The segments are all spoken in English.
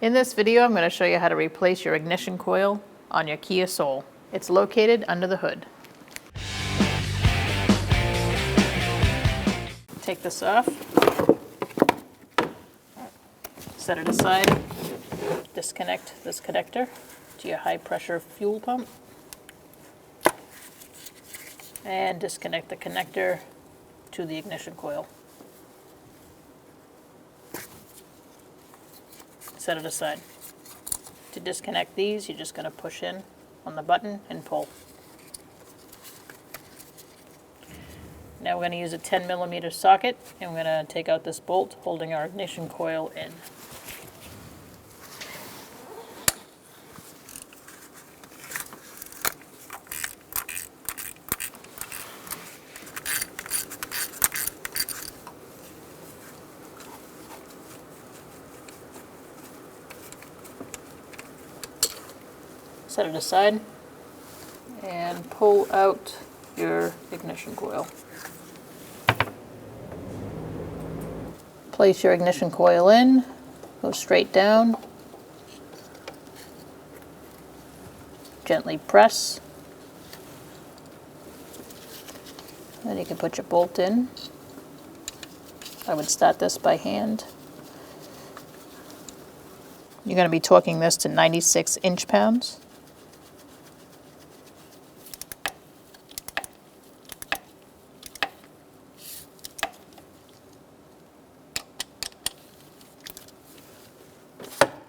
In this video, I'm going to show you how to replace your ignition coil on your Kia Soul. It's located under the hood. Take this off, set it aside, disconnect this connector to your high pressure fuel pump, and disconnect the connector to the ignition coil. Set it aside. To disconnect these, you're just going to push in on the button and pull. Now we're going to use a 10mm socket, and we're going to take out this bolt holding our ignition coil in. Set it aside and pull out your ignition coil. Place your ignition coil in, go straight down, gently press, then you can put your bolt in. I would start this by hand. You're going to be torquing this to 96 inch-pounds.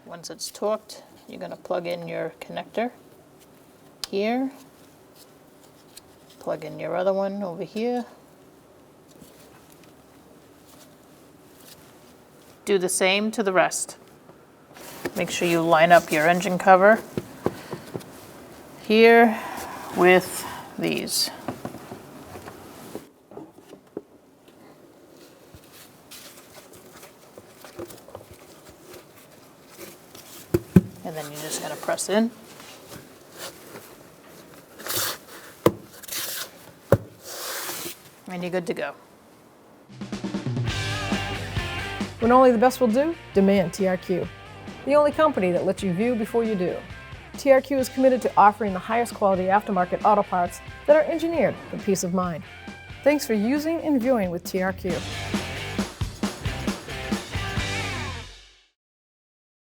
Once it's torqued, you're going to plug in your connector here, plug in your other one over here. Do the same to the rest. Make sure you line up your engine cover here with these. And then you're just going to press in. And you're good to go. When only the best will do, demand TRQ. The only company that lets you view before you do. TRQ is committed to offering the highest quality aftermarket auto parts that are engineered for peace of mind. Thanks for using and viewing with TRQ.